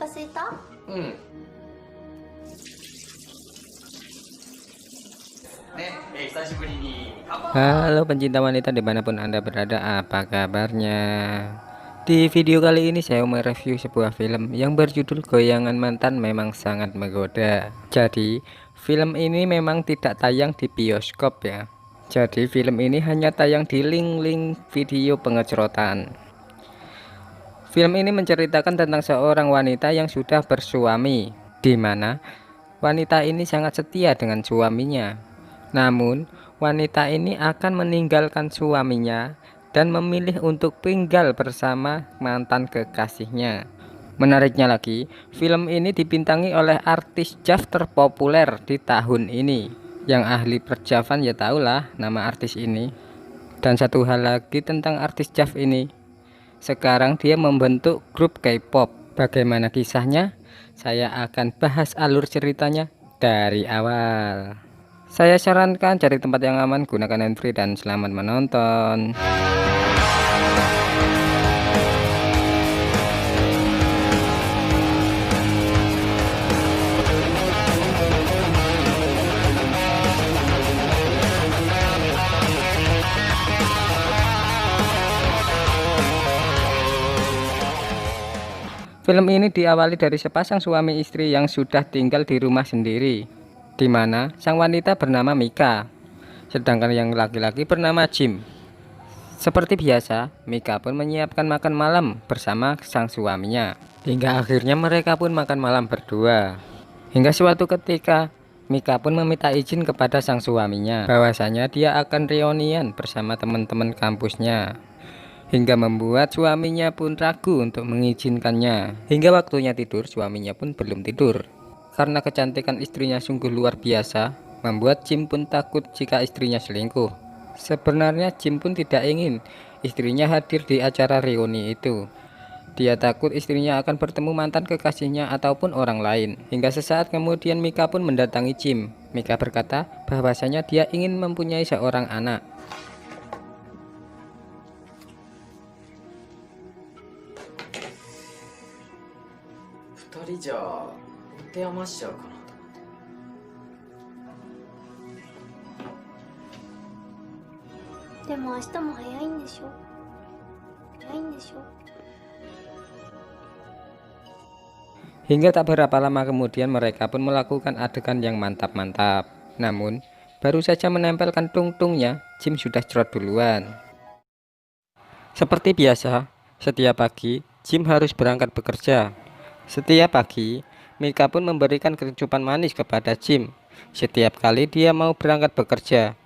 空いた？ Halo pencinta wanita dimanapun anda berada, apa kabarnya? Di video kali ini saya mau mereview sebuah film yang berjudul Goyangan Mantan Memang Sangat Menggoda. Jadi film ini memang tidak tayang di bioskop ya. Jadi film ini hanya tayang di link-link video pengecrotan. Film ini menceritakan tentang seorang wanita yang sudah bersuami, di mana wanita ini sangat setia dengan suaminya. Namun, wanita ini akan meninggalkan suaminya dan memilih untuk tinggal bersama mantan kekasihnya. Menariknya lagi, film ini dibintangi oleh artis Jav terpopuler di tahun ini. Yang ahli perjavan ya tahulah nama artis ini. Dan satu hal lagi tentang artis Jav ini, sekarang dia membentuk grup K-pop. Bagaimana kisahnya? Saya akan bahas alur ceritanya dari awal. Saya sarankan cari tempat yang aman, gunakan handfree, dan selamat menonton. Film ini diawali dari sepasang suami istri yang sudah tinggal di rumah sendiri, di mana sang wanita bernama Mika, sedangkan yang laki-laki bernama Jim. Seperti biasa, Mika pun menyiapkan makan malam bersama sang suaminya. Hingga akhirnya mereka pun makan malam berdua. Hingga suatu ketika, Mika pun meminta izin kepada sang suaminya bahwasanya dia akan reunian bersama teman-teman kampusnya. Hingga membuat suaminya pun ragu untuk mengizinkannya. Hingga waktunya tidur, suaminya pun belum tidur. Karena kecantikan istrinya sungguh luar biasa, membuat Jim pun takut jika istrinya selingkuh. Sebenarnya Jim pun tidak ingin istrinya hadir di acara reuni itu. Dia takut istrinya akan bertemu mantan kekasihnya ataupun orang lain. Hingga sesaat kemudian Mika pun mendatangi Jim. Mika berkata bahwasanya dia ingin mempunyai seorang anak. 2人じゃ持て余しちゃうかな。でも明日も早いんでしょ？早いんでしょ？ Hingga tak berapa lama kemudian mereka pun melakukan adegan yang mantap-mantap. Namun, baru saja menempelkan tungtungnya, Jim sudah cerot duluan. Seperti biasa, setiap pagi Jim harus berangkat bekerja. Setiap pagi, Mika pun memberikan kecupan manis kepada Jim setiap kali dia mau berangkat bekerja.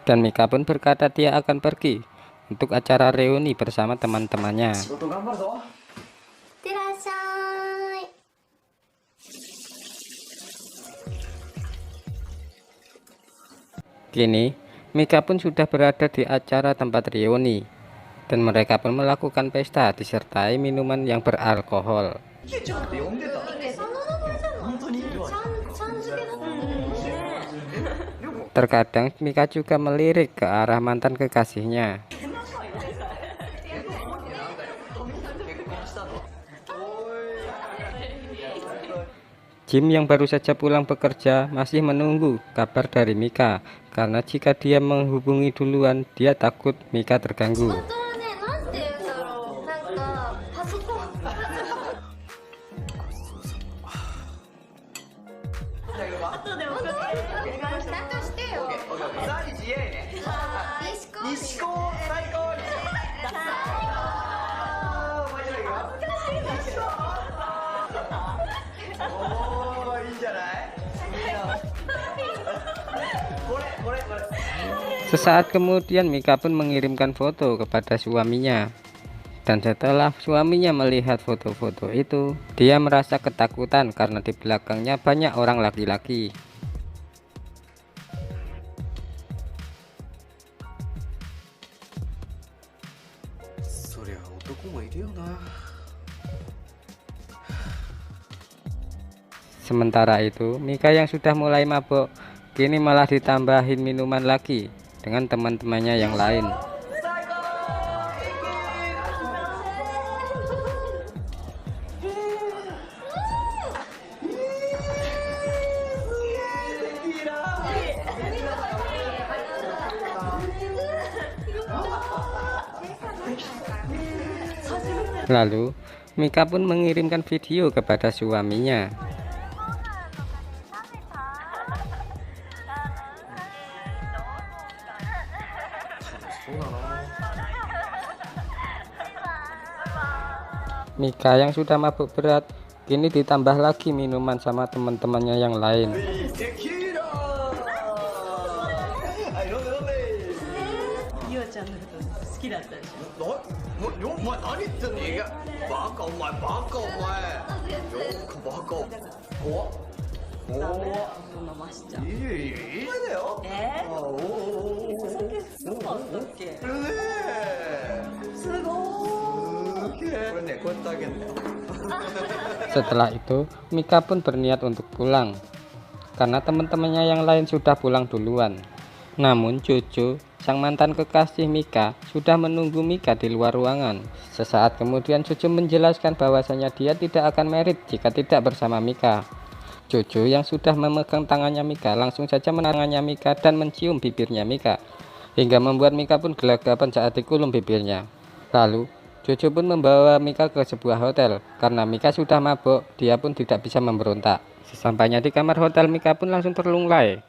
Dan Mika pun berkata dia akan pergi untuk acara reuni bersama teman-temannya. Kini, Mika pun sudah berada di acara tempat reuni. Dan mereka pun melakukan pesta disertai minuman yang beralkohol. Terkadang Mika juga melirik ke arah mantan kekasihnya. Jim yang baru saja pulang bekerja masih menunggu kabar dari Mika, karena jika dia menghubungi duluan, dia takut Mika terganggu. Sesaat kemudian Mika pun mengirimkan foto kepada suaminya. Dan setelah suaminya melihat foto-foto itu, dia merasa ketakutan karena di belakangnya banyak orang laki-laki. Sementara itu, Mika yang sudah mulai mabuk, kini malah ditambahin minuman lagi dengan teman-temannya yang lain. Lalu Mika pun mengirimkan video kepada suaminya. Mika yang sudah mabuk berat kini ditambah lagi minuman sama teman-temannya yang lain. ゆうちゃんのこと好きだったでしょ。お前何言ってんの？いやバカお前バカお前よくバカ怖っそのましちゃん。いやいやいいだよお酒そうだったっけ？ねえすごすげえこれねこうやってあげるんだよ Setelah itu Mika pun berniat untuk pulang karena teman-temannya yang lain sudah pulang duluan. Namun Jojo, sang mantan kekasih Mika, sudah menunggu Mika di luar ruangan. Sesaat kemudian Jojo menjelaskan bahwasanya dia tidak akan merit jika tidak bersama Mika. Jojo yang sudah memegang tangannya Mika langsung saja menangannya Mika dan mencium bibirnya Mika, hingga membuat Mika pun gelagapan saat dikulum bibirnya. Lalu Jojo pun membawa Mika ke sebuah hotel. Karena Mika sudah mabuk, dia pun tidak bisa memberontak. Sesampainya di kamar hotel, Mika pun langsung terlunglai.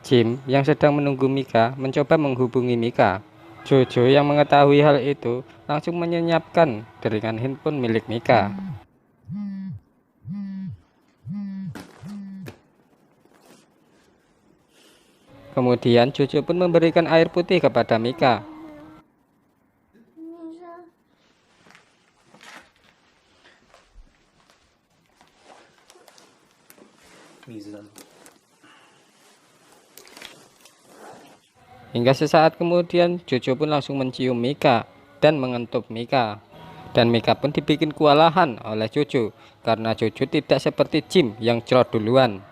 Jim yang sedang menunggu Mika mencoba menghubungi Mika. Jojo yang mengetahui hal itu langsung menyenyapkan jaringan handphone milik Mika. Kemudian Jojo pun memberikan air putih kepada Mika. Hingga sesaat kemudian Jojo pun langsung mencium Mika dan mengentup Mika. Dan Mika pun dibikin kewalahan oleh Jojo karena Jojo tidak seperti Jim yang cerot duluan.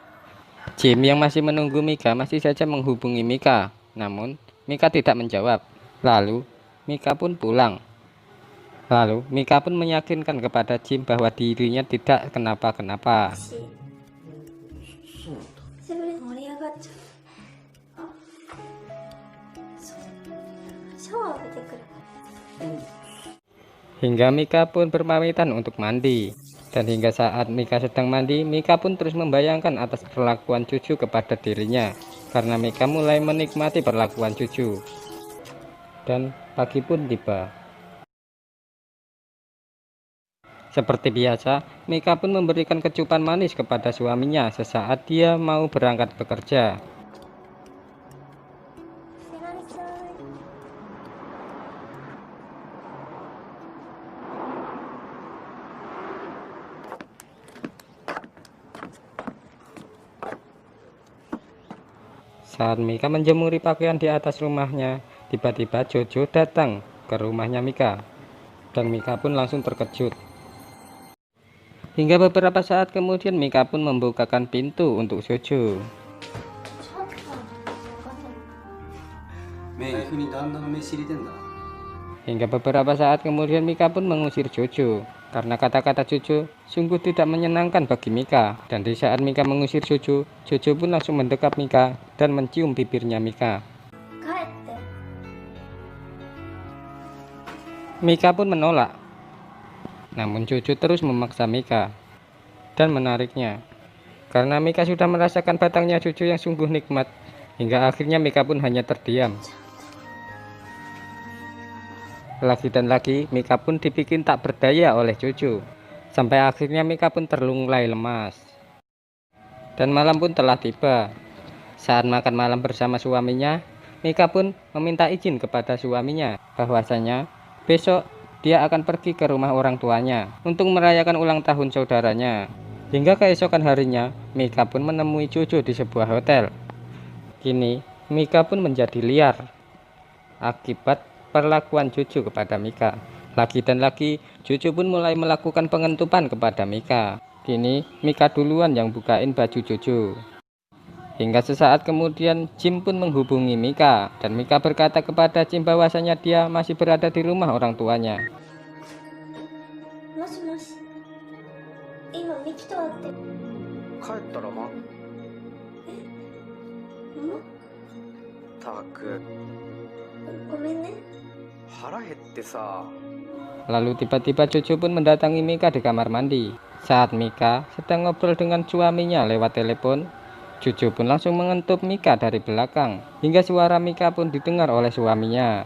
Jim yang masih menunggu Mika masih saja menghubungi Mika, namun Mika tidak menjawab. Lalu Mika pun pulang. Lalu Mika pun meyakinkan kepada Jim bahwa dirinya tidak kenapa-kenapa. セブン盛り上がっちゃう。そうシャワー浴びてくる。 Hingga Mika pun berpamitan untuk mandi. Dan hingga saat Mika sedang mandi, Mika pun terus membayangkan atas perlakuan Jojo kepada dirinya. Karena Mika mulai menikmati perlakuan Jojo. Dan pagi pun tiba. Seperti biasa, Mika pun memberikan kecupan manis kepada suaminya sesaat dia mau berangkat bekerja. Saat Mika menjemuri pakaian di atas rumahnya, tiba-tiba Jojo datang ke rumahnya Mika. Dan Mika pun langsung terkejut. Hingga beberapa saat kemudian Mika pun membukakan pintu untuk Jojo. メイクに旦那の飯入れてんだ Hingga beberapa saat kemudian Mika pun mengusir Jojo. Karena kata-kata Jojo sungguh tidak menyenangkan bagi Mika. Dan di saat Mika mengusir Jojo, Jojo pun langsung mendekap Mika dan mencium bibirnya Mika. 帰って。 Mika pun menolak. Namun Jojo terus memaksa Mika dan menariknya. Karena Mika sudah merasakan batangnya Jojo yang sungguh nikmat. Hingga akhirnya Mika pun hanya terdiam. Lagi dan lagi Mika pun dibikin tak berdaya oleh Jojo. Sampai akhirnya Mika pun terlunglai lemas. Dan malam pun telah tiba. Saat makan malam bersama suaminya, Mika pun meminta izin kepada suaminya bahwasanya besok dia akan pergi ke rumah orang tuanya untuk merayakan ulang tahun saudaranya. Hingga keesokan harinya, Mika pun menemui Jojo di sebuah hotel. Kini Mika pun menjadi liar akibat perlakuan Jojo kepada Mika. Lagi dan lagi Jojo pun mulai melakukan pengentupan kepada Mika. Kini Mika duluan yang bukain baju Jojo. Hingga sesaat kemudian Jim pun menghubungi Mika. Dan Mika berkata kepada Jim bahwasanya dia masih berada di rumah orang tuanya. もしもし。今ミキと会ってる。帰ったらまったくごめんね。腹減ってさ。 Lalu tiba-tiba cucu pun mendatangi Mika di kamar mandi. Saat Mika sedang ngobrol dengan suaminya lewat telepon, cucu pun langsung mengentup Mika dari belakang. Hingga suara Mika pun didengar oleh suaminya.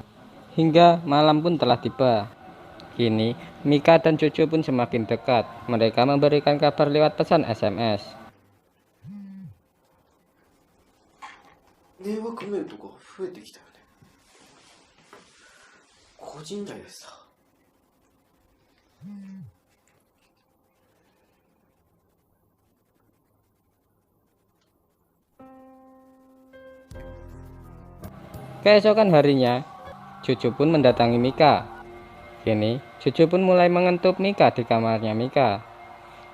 Hingga malam pun telah tiba. Kini Mika dan cucu pun semakin dekat. Mereka memberikan kabar lewat pesan SMS. 迷惑メールとか増えてきたよね。個人内でさ。Keesokan harinya, cucu pun mendatangi Mika. Kini, cucu pun mulai mengentup Mika di kamarnya Mika,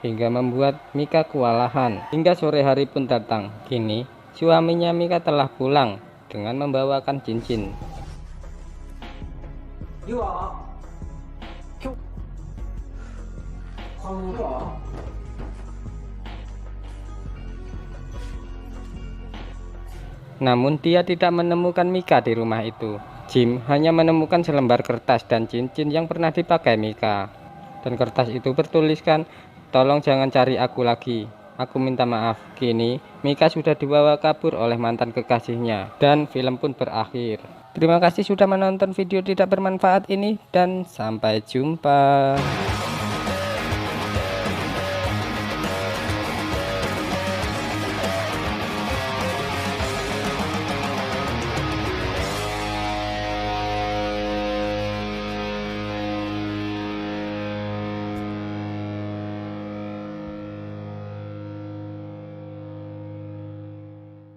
hingga membuat Mika kewalahan. Hingga sore hari pun datang. Kini, suaminya Mika telah pulang dengan membawakan cincin. Namun dia tidak menemukan Mika di rumah itu. Jim hanya menemukan selembar kertas dan cincin yang pernah dipakai Mika. Dan kertas itu bertuliskan, "Tolong jangan cari aku lagi. Aku minta maaf." Kini Mika sudah dibawa kabur oleh mantan kekasihnya. Dan film pun berakhir. Terima kasih sudah menonton video tidak bermanfaat ini dan sampai jumpa.